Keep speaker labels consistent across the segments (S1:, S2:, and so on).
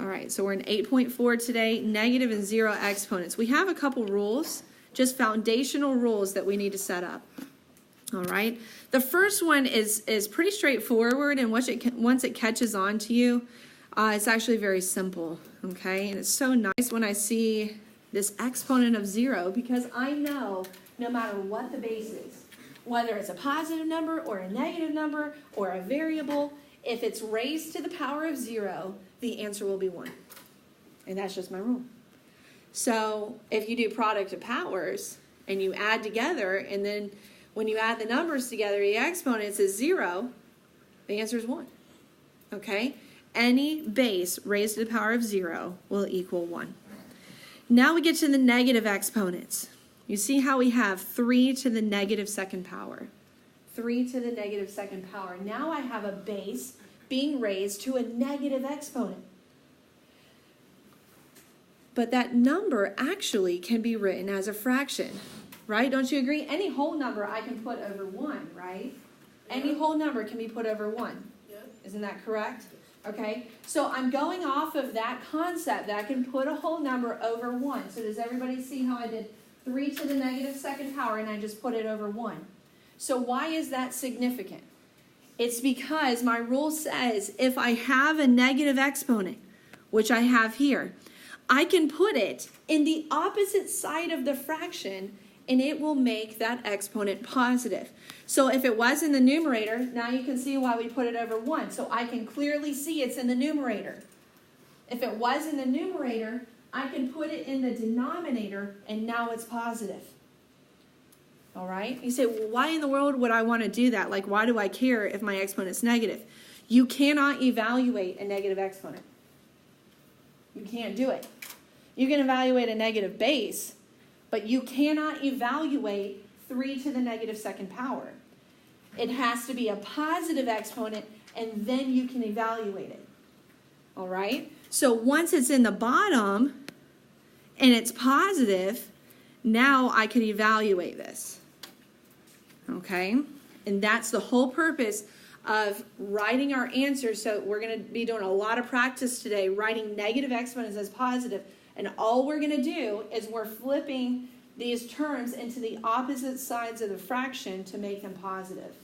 S1: right, so we're in 8.4 today, negative and zero exponents. We have a couple rules, just foundational rules that we need to set up. All right, the first one is pretty straightforward, and once it catches on to you, it's actually very simple, okay? And it's so nice when I see this exponent of 0, because I know no matter what the base is, whether it's a positive number or a negative number or a variable, if it's raised to the power of 0, the answer will be 1. And that's just my rule. So if you do product of powers and you add together, and then when you add the numbers together, the exponents is 0, the answer is 1. Okay? Any base raised to the power of 0 will equal 1. Now we get to the negative exponents. You see how we have 3 to the negative second power. 3 to the negative second power. Now I have a base being raised to a negative exponent. But that number actually can be written as a fraction, right? Don't you agree? Any whole number I can put over 1, right? Yeah. Any whole number can be put over 1. Yeah. Isn't that correct? Okay, so I'm going off of that concept that I can put a whole number over 1. So does everybody see how I did 3 to the negative second power and I just put it over 1? So why is that significant? It's because my rule says if I have a negative exponent, which I have here, I can put it in the opposite side of the fraction and it will make that exponent positive. So if it was in the numerator, now you can see why we put it over 1. So I can clearly see it's in the numerator. If it was in the numerator, I can put it in the denominator and now it's positive. All right? You say, well, why in the world would I want to do that? Like, why do I care if my exponent is negative? You cannot evaluate a negative exponent. You can't do it. You can evaluate a negative base, but you cannot evaluate 3 to the negative second power. It has to be a positive exponent, and then you can evaluate it. All right? So once it's in the bottom and it's positive, now I can evaluate this. Okay? And that's the whole purpose of writing our answers. So we're going to be doing a lot of practice today, writing negative exponents as positive. And all we're going to do is we're flipping these terms into the opposite sides of the fraction to make them positive.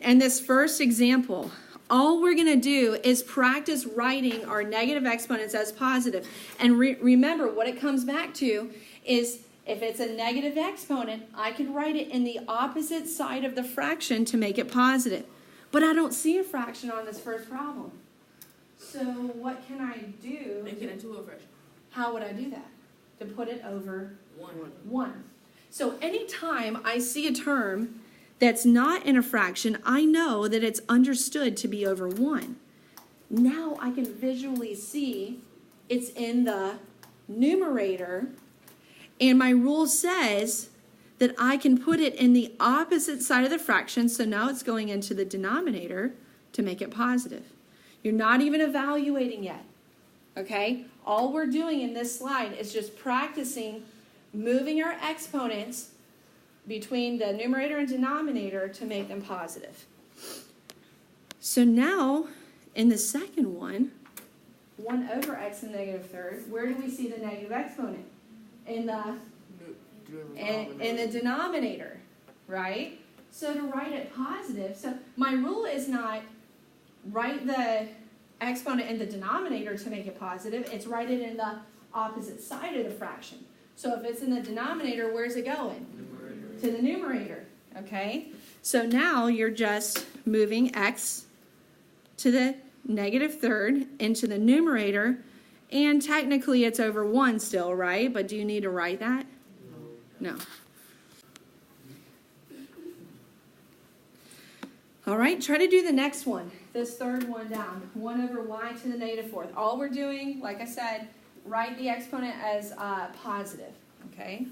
S1: And this first example, all we're going to do is practice writing our negative exponents as positive. And remember, what it comes back to is if it's a negative exponent, I can write it in the opposite side of the fraction to make it positive. But I don't see a fraction on this first problem. So what can I do?
S2: Make it into a fraction.
S1: How would I do that? To put it over 1. So anytime I see a term that's not in a fraction, I know that it's understood to be over 1. Now I can visually see it's in the numerator, and my rule says that I can put it in the opposite side of the fraction, so now it's going into the denominator to make it positive. You're not even evaluating yet, okay? All we're doing in this slide is just practicing moving our exponents between the numerator and denominator to make them positive. So now, in the second one, 1 over x in the negative third, where do we see the negative exponent? In the denominator, right? So to write it positive, so my rule is not write the exponent in the denominator to make it positive. It's write it in the opposite side of the fraction. So if it's in the denominator, where's it going? Numerator. To the numerator, okay? So now you're just moving x to the negative third into the numerator, and technically it's over 1 still, right? But do you need to write that? No. All right, try to do the next one, this third one down, 1 over y to the negative fourth. All we're doing, like I said, write the exponent as positive, okay?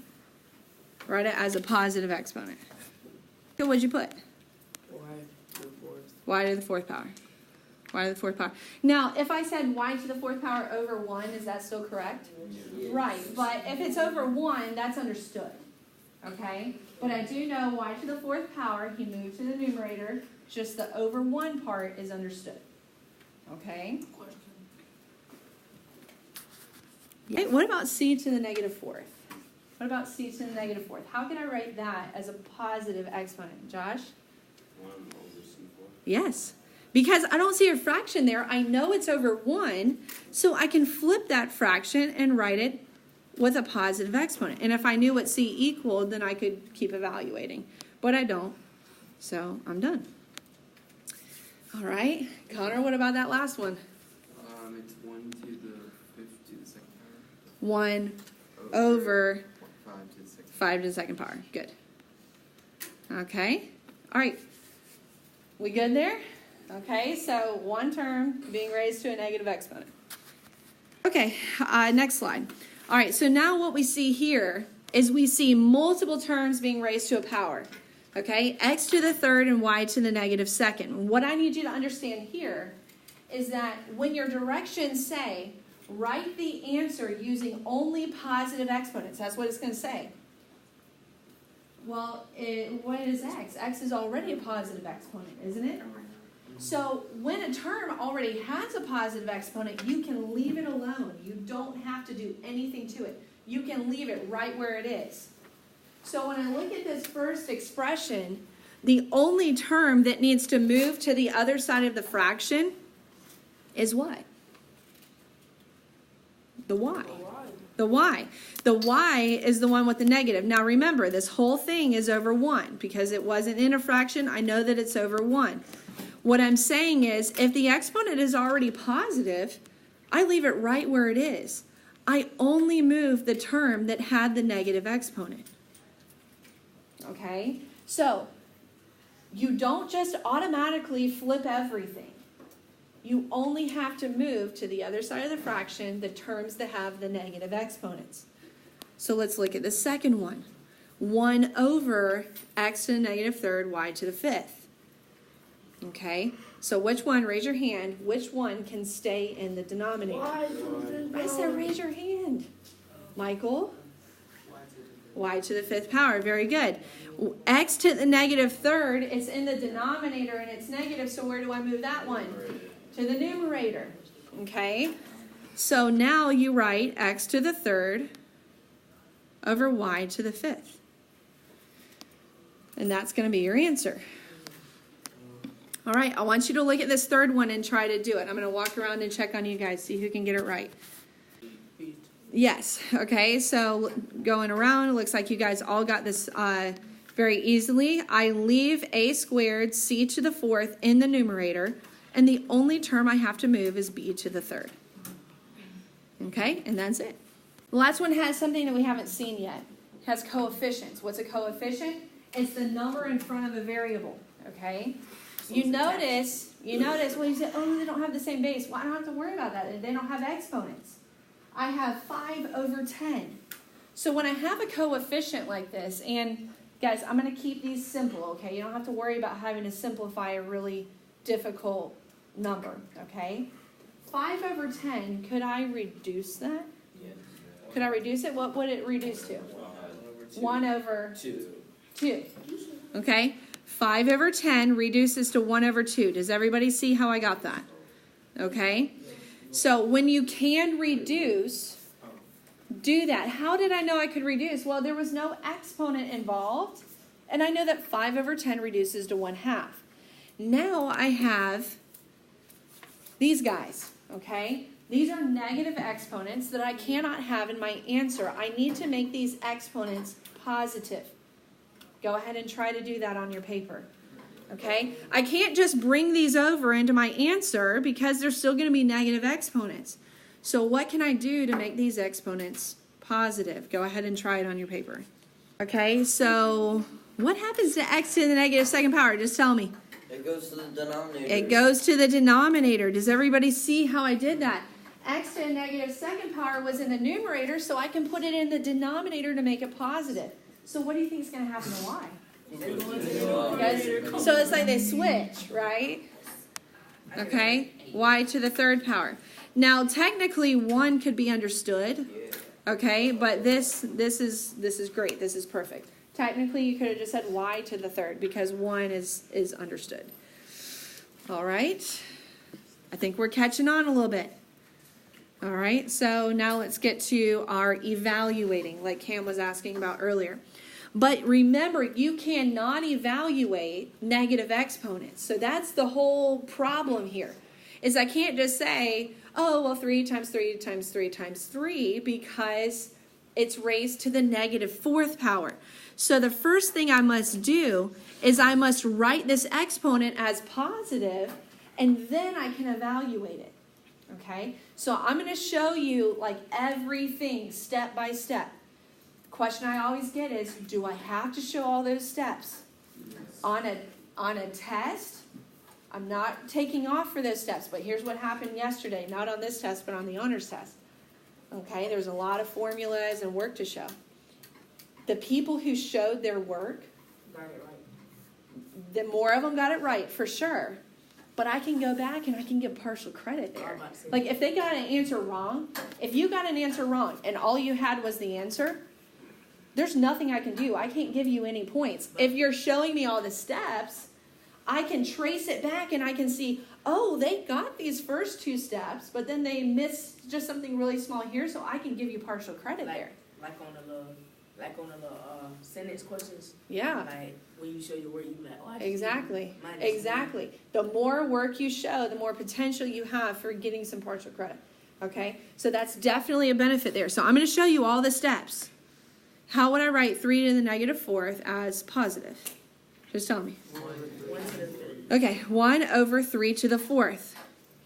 S1: Write it as a positive exponent. So what'd you put?
S2: Y to the fourth.
S1: Y to the fourth power. Y to the fourth power. Now, if I said y to the fourth power over 1, is that still correct?
S2: Yes.
S1: Right, but if it's over 1, that's understood, okay? But I do know y to the fourth power, he moved to the numerator, just the over 1 part is understood, okay?
S2: Question.
S1: Okay, what about c to the negative fourth? What about c to the negative fourth? How can I write that as a positive exponent? Josh?
S3: 1 over C4.
S1: Yes. Because I don't see a fraction there, I know it's over 1, so I can flip that fraction and write it with a positive exponent. And if I knew what c equaled, then I could keep evaluating. But I don't, so I'm done. All right, Connor, what about that last one?
S3: It's 1 to the 5th to the second power.
S1: 1 over
S3: 5 to the second.
S1: 5 to the second power. Good. Okay. All right. We good there? Okay, so one term being raised to a negative exponent. Okay, next slide. All right, so now what we see here is we see multiple terms being raised to a power. Okay, x to the third and y to the negative second. What I need you to understand here is that when your directions say, write the answer using only positive exponents, that's what it's going to say. Well, what is x? X is already a positive exponent, isn't it? So when a term already has a positive exponent, you can leave it alone. You don't have to do anything to it. You can leave it right where it is. So when I look at this first expression, the only term that needs to move to the other side of the fraction is what? The y. The y. The y is the one with the negative. Now remember, this whole thing is over 1. Because it wasn't in a fraction, I know that it's over 1. What I'm saying is, if the exponent is already positive, I leave it right where it is. I only move the term that had the negative exponent. Okay? So, you don't just automatically flip everything. You only have to move to the other side of the fraction the terms that have the negative exponents. So let's look at the second one. 1 over x to the negative third, y to the fifth. Okay, so which one, raise your hand, which one can stay in the denominator? I said raise your hand. Michael? Y to the fifth power, very good. X to the negative third, it's in the denominator and it's negative, so where do I move that one? To the numerator. Okay, so now you write x to the third over y to the fifth. And that's going to be your answer. All right, I want you to look at this third one and try to do it. I'm going to walk around and check on you guys, see who can get it right. Yes, okay, so going around, it looks like you guys all got this very easily. I leave a squared c to the fourth in the numerator, and the only term I have to move is b to the third. Okay, and that's it. The last one has something that we haven't seen yet. It has coefficients. What's a coefficient? It's the number in front of a variable, okay? You notice, well, you say, oh, they don't have the same base. Well, I don't have to worry about that. They don't have exponents. I have 5 over 10. So when I have a coefficient like this, and guys, I'm going to keep these simple, okay? You don't have to worry about having to simplify a really difficult number, okay? 5 over 10, could I reduce that?
S3: Yes.
S1: Could I reduce it? What would it reduce to? 1 over 2. Okay? 5 over 10 reduces to 1 over 2. Does everybody see how I got that? Okay? So when you can reduce, do that. How did I know I could reduce? Well, there was no exponent involved, and I know that 5 over 10 reduces to 1/2. Now I have these guys, okay? These are negative exponents that I cannot have in my answer. I need to make these exponents positive. Go ahead and try to do that on your paper. Okay? I can't just bring these over into my answer because they're still going to be negative exponents. So what can I do to make these exponents positive? Go ahead and try it on your paper. Okay, so what happens to x to the negative second power? Just tell me.
S4: It goes to the denominator.
S1: It goes to the denominator. Does everybody see how I did that? X to the negative second power was in the numerator, so I can put it in the denominator to make it positive. So what do you think is going to happen to y? Guys, so it's like they switch, right? Okay, y to the third power. Now technically 1 could be understood, okay, but this is great. This is perfect. Technically you could have just said y to the third because 1 is understood. All right, I think we're catching on a little bit. All right, so now let's get to our evaluating, like Cam was asking about earlier. But remember, you cannot evaluate negative exponents. So that's the whole problem here, is I can't just say, oh, well, 3 times 3 times 3 times 3, because it's raised to the negative fourth power. So the first thing I must do is I must write this exponent as positive, and then I can evaluate it. Okay? So I'm going to show you like everything step by step. Question I always get is, do I have to show all those steps? On a test, I'm not taking off for those steps, but here's what happened yesterday, not on this test, but on the honors test. Okay, there's a lot of formulas and work to show. The people who showed their work,
S2: Got it right.
S1: the more of them got it right, for sure. But I can go back and I can give partial credit there. Like if they got an answer wrong, if you got an answer wrong and all you had was the answer, there's nothing I can do. I can't give you any points. If you're showing me all the steps, I can trace it back and I can see, oh, they got these first 2 steps, but then they missed just something really small here, so I can give you partial credit there.
S2: Like on the little sentence questions.
S1: Yeah.
S2: Like when you show your work, you be like, oh, I
S1: Exactly.
S2: minus
S1: Exactly. The more work you show, the more potential you have for getting some partial credit. Okay? So that's definitely a benefit there. So I'm going to show you all the steps. How would I write 3 to the negative fourth as positive? Just tell me.
S2: 1 to the 3.
S1: Okay, 1 over 3 to the fourth.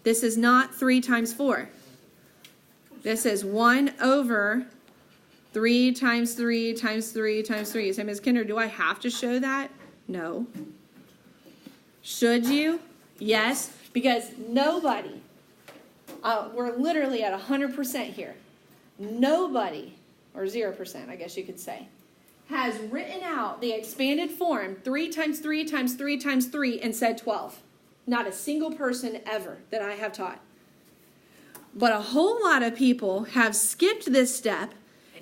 S1: This is not 3 times 4. This is 1 over 3 times 3 times 3 times 3. You say, Ms. Kinder, do I have to show that? No. Should you? Yes, because nobody, we're literally at 100% here. Nobody, or 0%, I guess you could say, has written out the expanded form 3 times 3 times 3 times 3 and said 12. Not a single person ever that I have taught. But a whole lot of people have skipped this step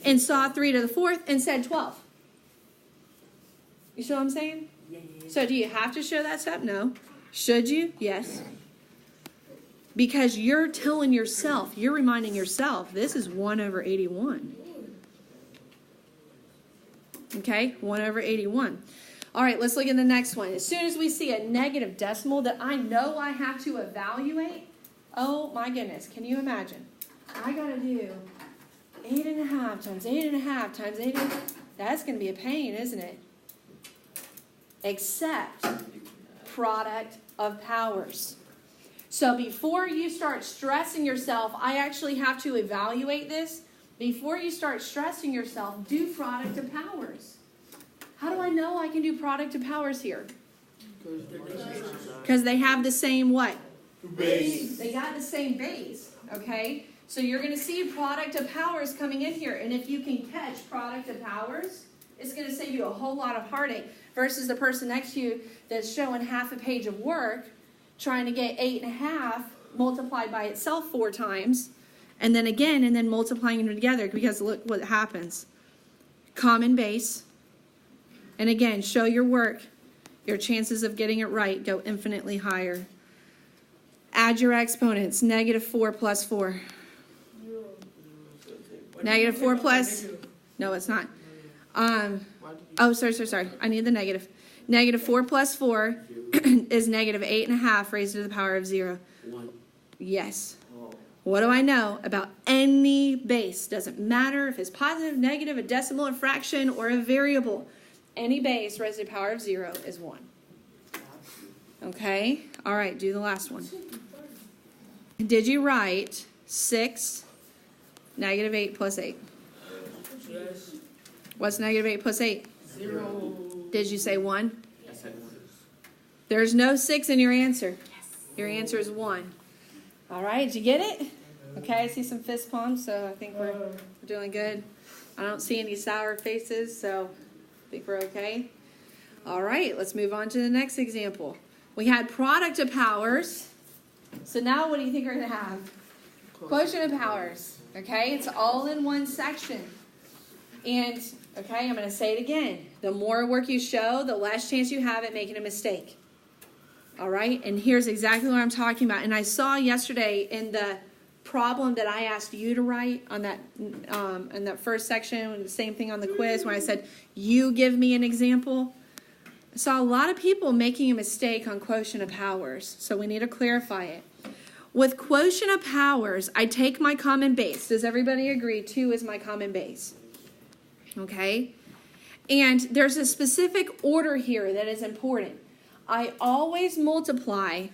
S1: and saw 3 to the fourth and said 12. You see what I'm saying?
S2: Yeah.
S1: So do you have to show that step? No. Should you? Yes. Because you're telling yourself, you're reminding yourself, this is 1 over 81. Okay, 1 over 81. All right, let's look at the next one. As soon as we see a negative decimal that I know I have to evaluate, oh my goodness, can you imagine? I got to do 8.5 times 8.5 times 8.5. That's going to be a pain, isn't it? Except product of powers. So before you start stressing yourself, I actually have to evaluate this. Before you start stressing yourself, do product of powers. How do I know I can do product of powers here? Because they have the same what?
S3: Base.
S1: They got the same base, okay? So you're going to see product of powers coming in here. And if you can catch product of powers, it's going to save you a whole lot of heartache versus the person next to you that's showing half a page of work trying to get 8.5 multiplied by itself 4 times. And then again, and then multiplying them together, because look what happens. Common base. And again, show your work. Your chances of getting it right go infinitely higher. Add your exponents. Negative 4 plus 4. Negative 4 plus... No, it's not. Oh, sorry. I need the negative. Negative 4 plus 4 is negative 8.5 raised to the power of 0.
S3: 1.
S1: Yes. What do I know about any base? Doesn't matter if it's positive, negative, a decimal, a fraction, or a variable. Any base raised to the power of 0 is 1. Okay? All right, do the last one. Did you write 6, negative 8 plus 8?
S2: Yes.
S1: What's negative 8 plus 8?
S2: 0.
S1: Did you say 1?
S3: I said 1.
S1: There's no 6 in your answer. Your answer is 1. All right, did you get it? Okay, I see some fist pumps, so I think we're doing good. I don't see any sour faces, so I think we're okay. All right, let's move on to the next example. We had product of powers. So now what do you think we're going to have? Quotient of powers. Okay, it's all in one section. And, okay, I'm going to say it again. The more work you show, the less chance you have at making a mistake. All right, and here's exactly what I'm talking about. And I saw yesterday in the problem that I asked you to write on that in that first section, the same thing on the quiz when I said, you give me an example. I saw a lot of people making a mistake on quotient of powers, so we need to clarify it. With quotient of powers, I take my common base. Does everybody agree 2 is my common base? Okay? And there's a specific order here that is important. I always multiply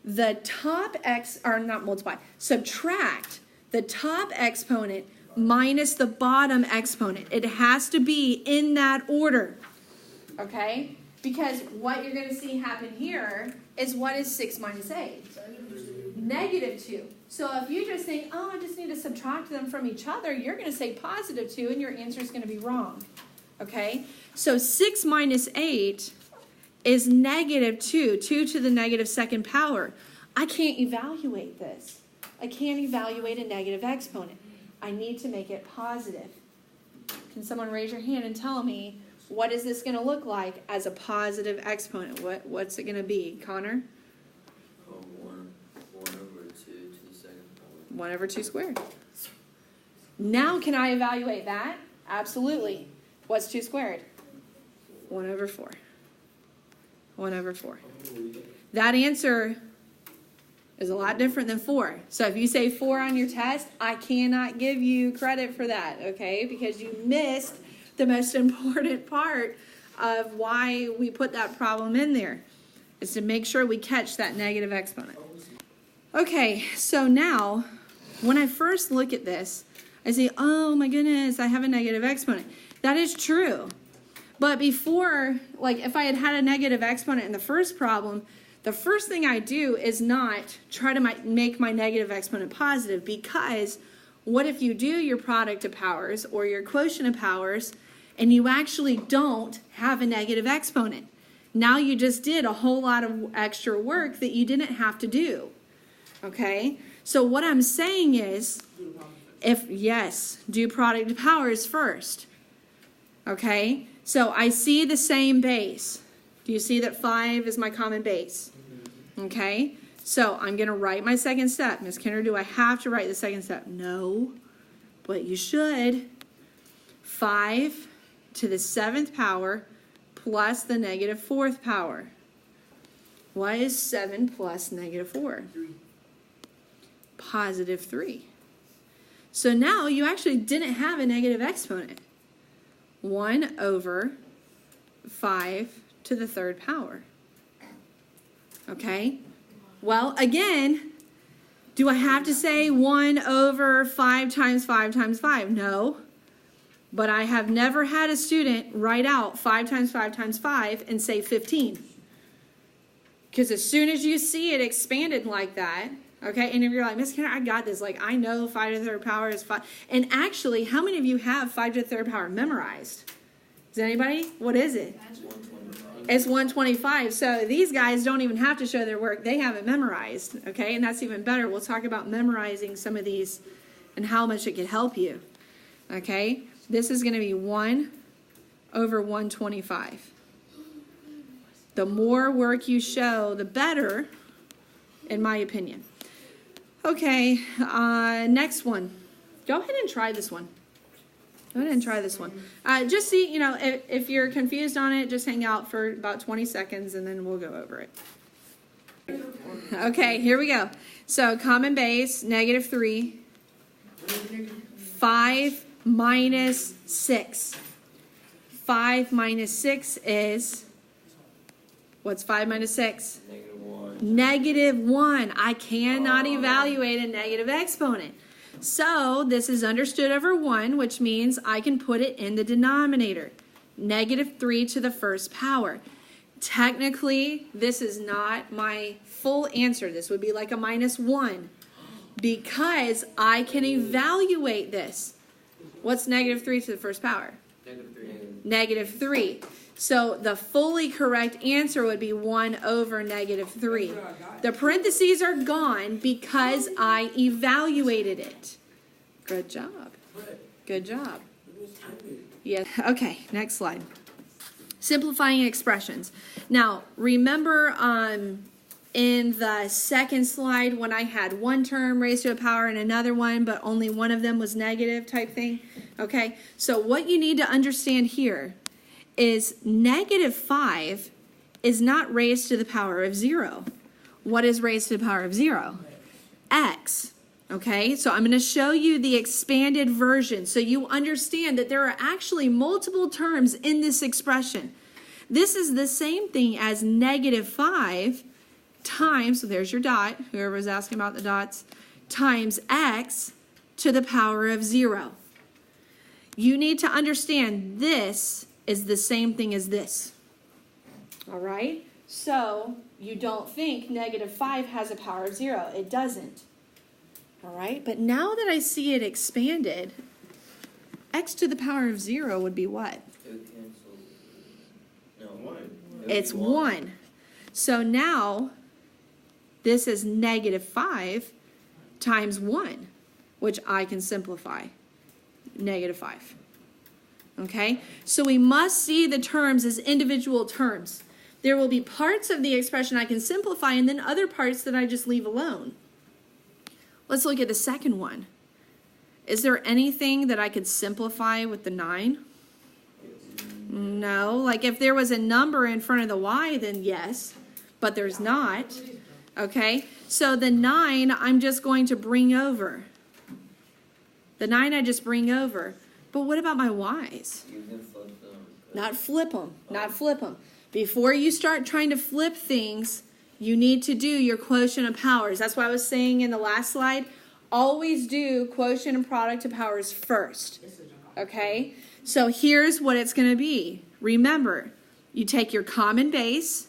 S1: the top subtract the top exponent minus the bottom exponent. It has to be in that order. Okay? Because what you're going to see happen here is what is 6 minus 8? -2. So if you just think, oh, I just need to subtract them from each other, you're going to say +2 and your answer is going to be wrong. Okay? So 6 minus 8 is -2, 2 to the -2nd power. I can't evaluate this. I can't evaluate a negative exponent. I need to make it positive. Can someone raise your hand and tell me, what is this going to look like as a positive exponent? What's it going to be? Connor?
S4: 1 over 2 to the 2nd power.
S1: 1 over 2 squared. Now can I evaluate that? Absolutely. What's 2 squared? 1 over 4. 1 over 4. That answer is a lot different than 4. So if you say 4 on your test, I cannot give you credit for that, okay? Because you missed the most important part of why we put that problem in there. Is to make sure we catch that negative exponent. Okay, so now, when I first look at this, I say, oh my goodness, I have a negative exponent. That is true. But before, like if I had had a negative exponent in the first problem, the first thing I do is not try to make my negative exponent positive, because what if you do your product of powers or your quotient of powers and you actually don't have a negative exponent? Now you just did a whole lot of extra work that you didn't have to do. Okay? So what I'm saying is, do product of powers first. Okay? So I see the same base. Do you see that 5 is my common base? Okay? So I'm going to write my second step. Ms. Kenner, do I have to write the second step? No, but you should. 5 to the 7th power plus the -4th power. What is 7 plus -4?
S3: 3.
S1: Positive 3. So now you actually didn't have a negative exponent. 1 over 5 to the 3rd power. Okay? Well, again, do I have to say 1 over 5 times 5 times 5? No. But I have never had a student write out 5 times 5 times 5 and say 15. Because as soon as you see it expanded like that, okay, and if you're like, Miss Kenner, I got this. Like, I know 5 to the 3rd power is 5. And actually, how many of you have 5 to the 3rd power memorized? Is anybody? What is it? It's 125. So these guys don't even have to show their work. They have it memorized, okay? And that's even better. We'll talk about memorizing some of these and how much it can help you, okay? This is going to be 1 over 125. The more work you show, the better, in my opinion. Okay, next one. Go ahead and try this one. Go ahead and try this one. Just see, if you're confused on it, just hang out for about 20 seconds and then we'll go over it. Okay, here we go. So common base, -3. 5 minus 6. 5 minus 6 is, what's 5 minus 6?
S4: -1.
S1: -1. I cannot evaluate a negative exponent. So this is understood over 1, which means I can put it in the denominator. -3 to the 1st power. Technically, this is not my full answer. This would be like a -1 because I can evaluate this. What's -3 to the 1st power? -3. So the fully correct answer would be 1 over -3. The parentheses are gone because I evaluated it. Good job. Good job. Yes. Okay, next slide. Simplifying expressions. Now, remember in the second slide when I had one term raised to a power and another one, but only one of them was negative type thing. Okay, so what you need to understand here is -5 is not raised to the power of 0. What is raised to the power of 0? X. Okay, so I'm going to show you the expanded version so you understand that there are actually multiple terms in this expression. This is the same thing as -5 times, so there's your dot, whoever was asking about the dots, times x to the power of 0. You need to understand this is the same thing as this. All right? So you don't think -5 has a power of 0. It doesn't. All right? But now that I see it expanded, x to the power of 0 would be what?
S4: It would cancel. No, 1.
S1: It's 1. So now this is -5 times 1, which I can simplify. -5. Okay? So we must see the terms as individual terms. There will be parts of the expression I can simplify and then other parts that I just leave alone. Let's look at the second one. Is there anything that I could simplify with the 9? No. Like if there was a number in front of the y, then yes. But there's not. Okay? So the 9, I'm just going to bring over. The 9 I just bring over. But what about my y's?
S4: You can flip them.
S1: Not flip them. Not flip them. Before you start trying to flip things, you need to do your quotient of powers. That's what I was saying in the last slide. Always do quotient and product of powers first. Okay? So here's what it's going to be. Remember, you take your common base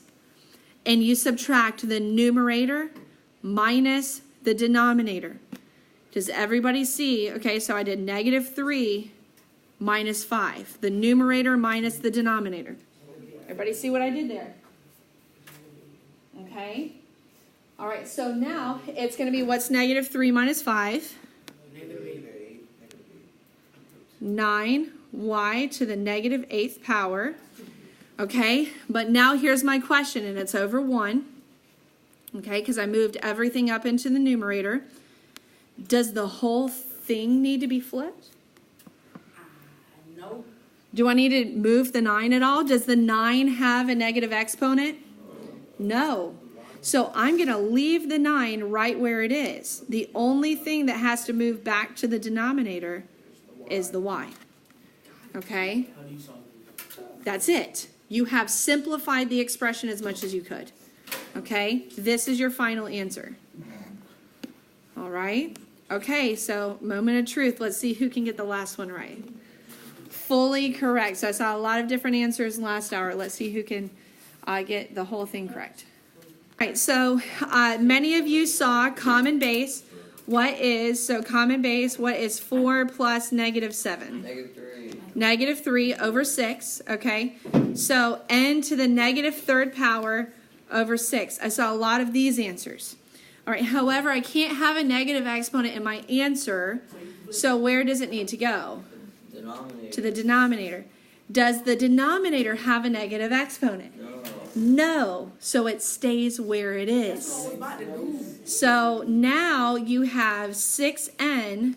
S1: and you subtract the numerator minus the denominator. Does everybody see? Okay, so I did -3 minus 5. The numerator minus the denominator. Everybody see what I did there? Okay. All right, so now it's going to be what's -3 minus 5? 9y to the -8th power. Okay, but now here's my question, and it's over 1. Okay, because I moved everything up into the numerator. Does the whole thing need to be flipped?
S2: No.
S1: Do I need to move the 9 at all? Does the 9 have a negative exponent? No. So I'm going to leave the 9 right where it is. The only thing that has to move back to the denominator is the y. Okay? That's it. You have simplified the expression as much as you could. Okay? This is your final answer. All right? Okay, so moment of truth. Let's see who can get the last one right. Fully correct. So I saw a lot of different answers last hour. Let's see who can get the whole thing correct. All right, so many of you saw common base. What is 4 plus -7? -3 over 6, okay? So n to the -3rd power over 6. I saw a lot of these answers. All right, however, I can't have a negative exponent in my answer, so where does it need to go?
S4: Denominator.
S1: To the denominator. Does the denominator have a negative exponent?
S4: No.
S1: No, so it stays where it is. So now you have 6n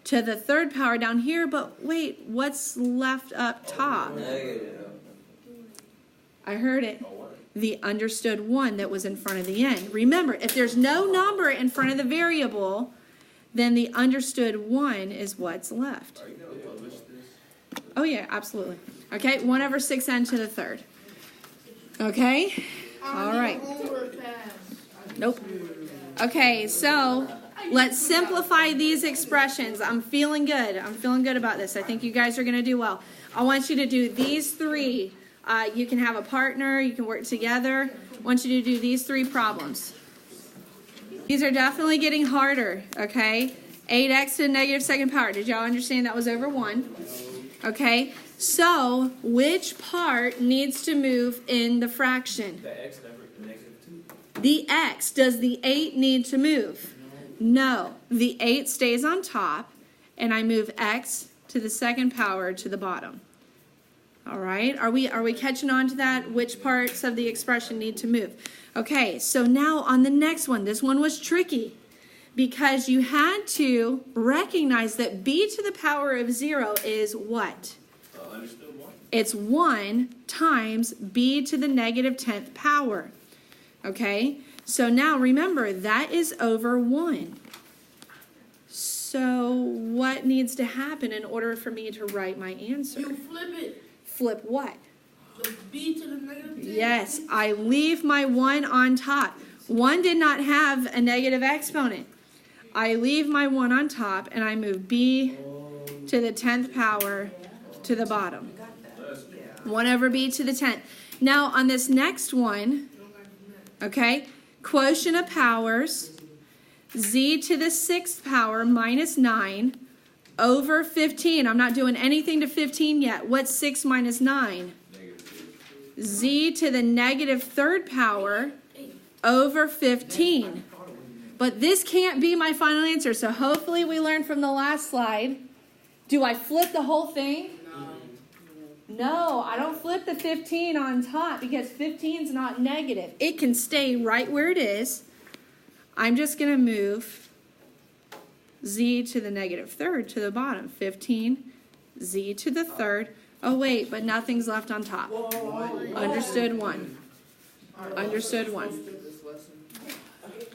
S1: to the 3rd power down here, but wait, what's left up top?
S4: Negative.
S1: I heard it. The understood 1 that was in front of the n. Remember, if there's no number in front of the variable, then the understood 1 is what's left.
S3: Are you going to publish this?
S1: Oh yeah, absolutely. Okay, 1 over 6n to the 3rd. Okay? All right. Nope. Okay, so let's simplify these expressions. I'm feeling good. I'm feeling good about this. I think you guys are going to do well. I want you to do these 3. You can have a partner. You can work together. I want you to do these 3 problems. These are definitely getting harder, okay? 8x to the -2nd power. Did y'all understand that was over 1? Okay? So, which part needs to move in the fraction?
S3: The x number, the -2.
S1: The x. Does the 8 need to move? No. The 8 stays on top, and I move x to the 2nd power to the bottom. All right, are we catching on to that? Which parts of the expression need to move? Okay, so now on the next one, this one was tricky because you had to recognize that b to the power of 0 is what?
S4: Understood one.
S1: It's 1 times b to the negative 10th power. Okay, so now remember that is over 1. So what needs to happen in order for me to write my answer?
S5: You flip it.
S1: Flip what?
S5: The b to the negative 10.
S1: Yes, I leave my 1 on top. 1 did not have a negative exponent. I leave my 1 on top and I move b to the 10th power to the bottom. 1 over b to the 10th. Now on this next one, okay, quotient of powers, z to the 6th power minus 9 over 15. I'm not doing anything to 15 yet. What's 6 minus 9? Z to the negative 3rd power over 15. But this can't be my final answer, so hopefully we learned from the last slide. Do I flip the whole thing? No, I don't flip the 15 on top because 15 is not negative. It can stay right where it is. I'm just going to move z to the negative 3rd to the bottom. 15, z to the 3rd. Oh, wait, but nothing's left on top. Understood 1. Understood 1.